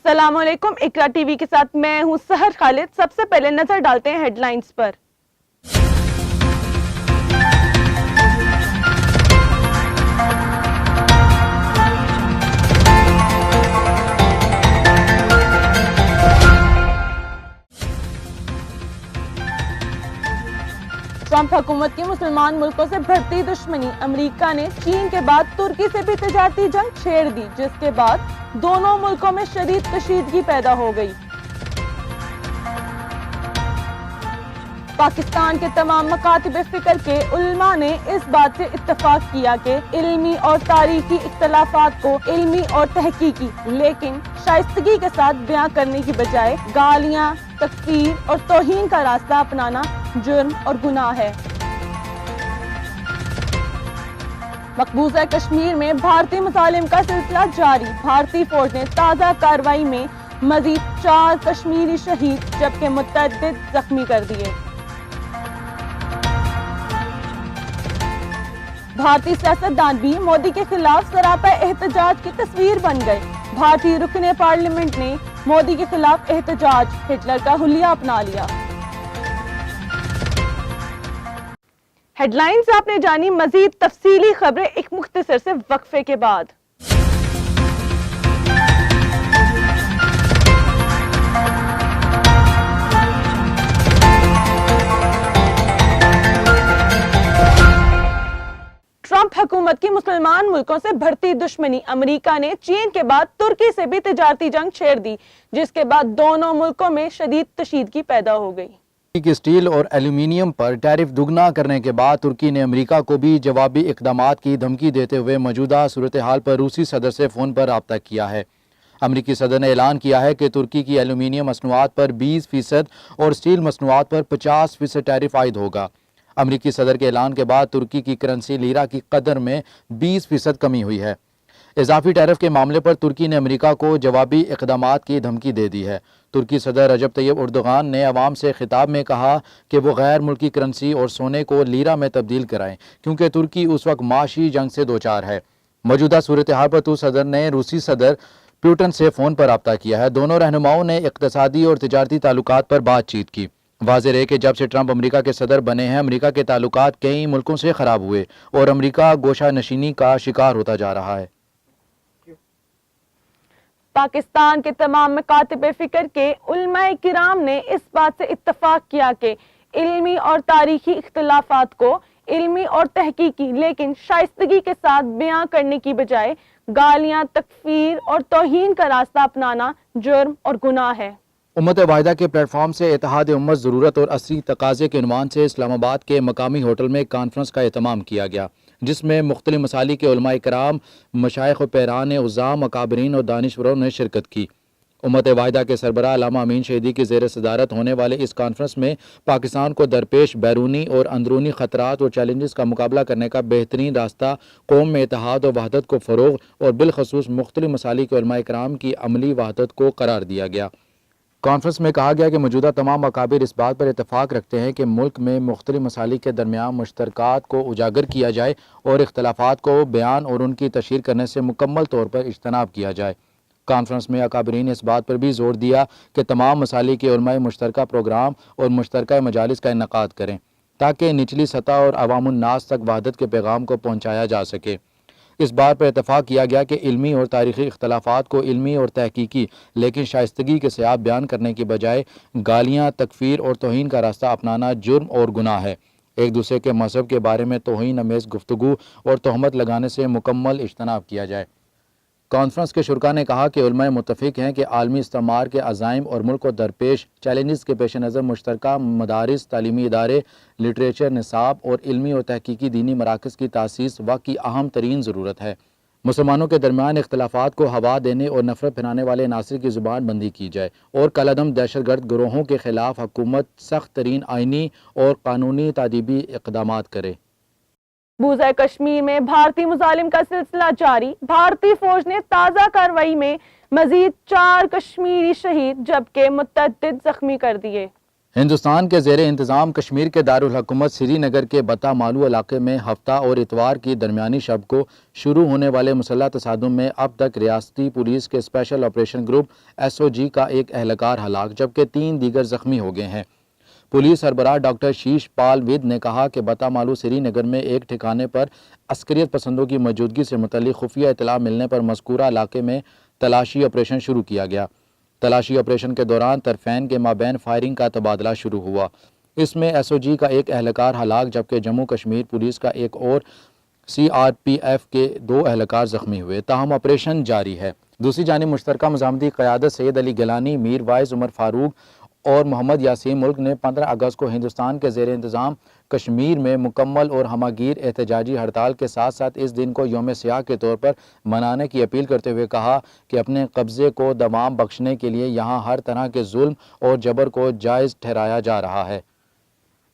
अस्सलाम वालेकुम। इकरा टीवी के साथ मैं हूं सहर खालिद। सबसे पहले नजर डालते हैं हेडलाइंस पर। ट्रंप हुकूमत की मुसलमान मुल्कों से बढ़ती दुश्मनी। अमेरिका ने चीन के बाद तुर्की से भी तिजारती जंग छेड़ दी, जिसके बाद दोनों मुल्कों में शदीद कशीदगी पैदा हो गई। पाकिस्तान के तमाम मकातिब फिक्र के उलमा ने इस बात से इत्तफाक किया कि इल्मी और तारीखी इख्तलाफात को इल्मी और तहकीकी लेकिन शाइस्तगी के साथ बयां करने की बजाय गालियां, तकफीर और तौहीन का रास्ता अपनाना जुर्म और गुनाह है। मकबूजा कश्मीर में भारतीय मुजालिम का सिलसिला जारी। भारतीय फौज ने ताज़ा कार्रवाई में मजीद 4 कश्मीरी शहीद जबकि मुतअद्दिद जख्मी कर दिए। भारतीय सियासतदान भी मोदी के खिलाफ सरापा एहतजाज की तस्वीर बन गए। भारतीय रुकने पार्लियामेंट ने मोदी के खिलाफ एहतजाज, हिटलर का हुलिया अपना लिया। हेडलाइंस आपने जानी। मजीद तफसीली खबरें एक मुख्तसर से वक्फे के बाद। ट्रंप हुकूमत की मुसलमान मुल्कों से बढ़ती दुश्मनी। अमेरिका ने चीन के बाद तुर्की से भी तिजारती जंग छेड़ दी, जिसके बाद दोनों मुल्कों में शदीद कशीदगी पैदा हो गई। की स्टील और एल्यूमिनियम पर टैरिफ दुगना करने के बाद तुर्की ने अमेरिका को भी जवाबी इक़दामात की धमकी देते हुए मौजूदा सूरत हाल पर रूसी सदर से फ़ोन पर राब्ता किया है। अमरीकी सदर ने ऐलान किया है कि तुर्की की एल्यूमिनियम मसनूआत पर 20% और स्टील मसनूआत पर 50% टैरिफ आयद होगा। अमरीकी सदर के ऐलान के बाद तुर्की की करेंसी लीरा की कदर में 20% कमी हुई है। इजाफी टैरिफ के मामले पर तुर्की ने अमेरिका को जवाबी इक़दामात की धमकी दे दी है। तुर्की सदर रजब तैयब उर्दुगान ने अवाम से खिताब में कहा कि वो गैर मुल्की करेंसी और सोने को लीरा में तब्दील कराएं, क्योंकि तुर्की उस वक्त माशी जंग से दो चार है। मौजूदा सूरत हाल पर तुर्क सदर ने रूसी सदर पुतिन से फ़ोन पर राब्ता किया है। दोनों रहनुमाओं ने इक़्तिसादी और तिजारती ताल्लुकात पर बातचीत की। वाज़ेह है कि जब से ट्रंप अमेरिका के सदर बने हैं, अमेरिका के ताल्लुकात कई मुल्कों से ख़राब हुए और अमेरिका गोशा नशीनी का शिकार होता जा रहा है। पाकिस्तान के तमाम मकातिब फिक्र के उलमाए किराम ने इस बात से इत्तफाक किया कि इल्मी और तारीखी इख्तलाफात को इल्मी और तहकीकी लेकिन शाइस्तगी के साथ बयां करने की बजाय गालियां, तकफीर और तौहीन का रास्ता अपनाना जुर्म और गुनाह है। उम्मत वाहिदा के प्लेटफॉर्म से इत्तेहाद उम्मत ज़रूरत और असरी तकाज़े के उन्वान से इस्लामाबाद के मकामी होटल में कॉन्फ्रेंस का एहतमाम किया गया, जिसमें मुख्तलिफ मसालिक के उलमाए किराम, मशाइख व पैरान उज़्ज़ाम, अकाबरीन और दानिशवरों ने शिरकत की। उम्मत वाहिदा के सरबराह अल्लामा अमीन शहीदी की ज़ेर सदारत होने वाले इस कॉन्फ्रेंस में पाकिस्तान को दरपेश बैरूनी और अंदरूनी ख़तरात और चैलेंजेस का मुकाबला करने का बेहतरीन रास्ता, कौम में इत्तेहाद और वहदत को फ़रोग़ और बिलखसूस मुख्तलिफ मसालिक के उलमाए किराम की अमली वहदत को करार दिया गया। कॉन्फ्रेंस में कहा गया कि मौजूदा तमाम अकाबिर इस बात पर इत्तफाक रखते हैं कि मुल्क में मुख्तलिफ मसालिक के दरमियान मुश्तरकात को उजागर किया जाए और इख्तलाफात को बयान और उनकी तशहीर करने से मुकम्मल तौर पर इज्तनाब किया जाए। कॉन्फ्रेंस में अकाबरीन ने इस बात पर भी जोर दिया कि तमाम मसालिक के उलमाए मुश्तरका प्रोग्राम और मुश्तरका मजालिस का इन्नेकाद करें, ताकि निचली सतह और अवामुन्नास तक वहदत के पैगाम को पहुँचाया जा सके। इस बात पर इत्तफाक किया गया कि इल्मी और तारीख़ी इख्तलाफात को इल्मी और तहकीकी लेकिन शाइस्तगी के साथ बयान करने की बजाय गालियाँ, तकफीर और तौहीन का रास्ता अपनाना जुर्म और गुनाह है। एक दूसरे के मज़हब के बारे में तौहीन अमेज़ गुफ्तगू और तहमत लगाने से मुकम्मल इज्तनाब किया जाए। कॉन्फ्रेंस के शुरा ने कहा कि उलमाए मुत्तफ़िक़ हैं कि आलमी इस्तेमार के अज़ाइम और मुल्क को दरपेश चैलेंजेस के पेश नज़र मुश्तरका मदारिस, तालीमी इदारे, लिटरेचर, निसाब और इल्मी और तहकीकी दीनी मराकज़ की तासीस वक्त की अहम तरीन ज़रूरत है। मुसलमानों के दरमियान इख्तलाफात को हवा देने और नफरत फैलाने वाले नासिर की ज़ुबान बंदी की जाए और कलअदम दहशतगर्द गिरोहों के ख़िलाफ़ हुकूमत सख्त तरीन आइनी और कानूनी तादीबी इक़दामात करे। मकबूजा कश्मीर में भारतीय मुजालिम का सिलसिला जारी। भारतीय फौज ने ताज़ा कार्रवाई में मजीद 4 कश्मीरी शहीद जबकि मुतअद्दिद जख्मी कर दिए। ہندوستان کے زیر انتظام کشمیر کے دارالحکومت سری نگر کے بتا مالو علاقے میں ہفتہ اور اتوار کی درمیانی شب کو شروع ہونے والے مسلح تصادم میں اب تک ریاستی پولیس کے اسپیشل آپریشن گروپ SOG کا ایک اہلکار ہلاک جبکہ 3 دیگر زخمی ہو گئے ہیں۔ پولیس سربراہ ڈاکٹر شیش پال ود نے کہا کہ بتا مالو سری نگر میں ایک ٹھکانے پر عسکریت پسندوں کی موجودگی سے متعلق خفیہ اطلاع ملنے پر مذکورہ علاقے میں تلاشی آپریشن شروع کیا گیا۔ تلاشی آپریشن کے دوران طرفین کے مابین فائرنگ کا تبادلہ شروع ہوا۔ اس میں SOG کا ایک اہلکار ہلاک جبکہ جموں کشمیر پولیس کا ایک اور CRPF کے 2 اہلکار زخمی ہوئے، تاہم آپریشن جاری ہے۔ دوسری جانب مشترکہ مزاحمتی قیادت سید علی گیلانی، میر وائز عمر فاروق اور محمد یاسین ملک نے 15 اگست کو ہندوستان کے زیر انتظام کشمیر میں مکمل اور ہماگیر احتجاجی ہڑتال کے ساتھ ساتھ اس دن کو یوم سیاہ کے طور پر منانے کی اپیل کرتے ہوئے کہا کہ اپنے قبضے کو دوام بخشنے کے لیے یہاں ہر طرح کے ظلم اور جبر کو جائز ٹھہرایا جا رہا ہے۔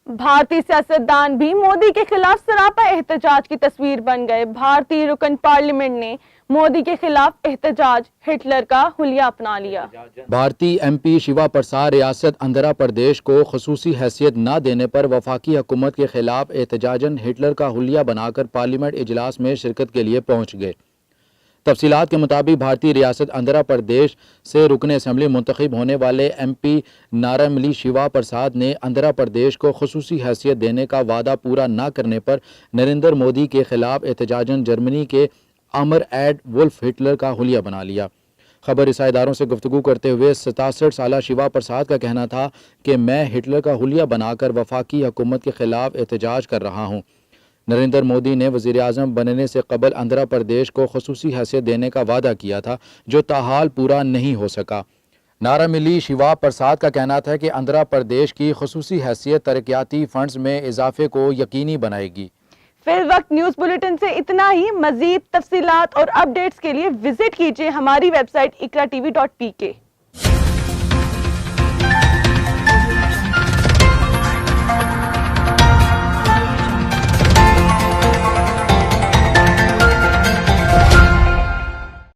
بھارتی سیاستدان بھی مودی کے خلاف سراپا احتجاج کی تصویر بن گئے۔ بھارتی رکن پارلیمنٹ نے مودی کے خلاف احتجاج ہٹلر کا حلیہ اپنا لیا۔ بھارتی MP شیوا پرساد ریاست آندھرا پردیش کو خصوصی حیثیت نہ دینے پر وفاقی حکومت کے خلاف احتجاجاً ہٹلر کا حلیہ بنا کر پارلیمنٹ اجلاس میں شرکت کے لیے پہنچ گئے۔ تفصیلات کے مطابق بھارتی ریاست آندھرا پردیش سے رکن اسمبلی منتخب ہونے والے MP ناراملی شیوا پرساد نے آندھرا پردیش کو خصوصی حیثیت دینے کا وعدہ پورا نہ کرنے پر نریندر مودی کے خلاف احتجاجاً جرمنی کے امر ایڈ ولف ہٹلر کا حلیہ بنا لیا۔ خبر رساں اداروں سے گفتگو کرتے ہوئے 67 سالہ شیوا پرساد کا کہنا تھا کہ میں ہٹلر کا حلیہ بنا کر وفاقی حکومت کے خلاف احتجاج کر رہا ہوں۔ نریندر مودی نے وزیر اعظم بننے سے قبل آندھرا پردیش کو خصوصی حیثیت دینے کا وعدہ کیا تھا جو تاحال پورا نہیں ہو سکا۔ ناراملی شیوا پرساد کا کہنا تھا کہ آندھرا پردیش کی خصوصی حیثیت ترقیاتی فنڈز میں اضافے کو یقینی بنائے گی۔ فی الوقت نیوز بلیٹن سے اتنا ہی۔ مزید تفصیلات اور اپڈیٹس کے لیے وزٹ کیجیے ہماری ویب سائٹ اقرا TV.pk۔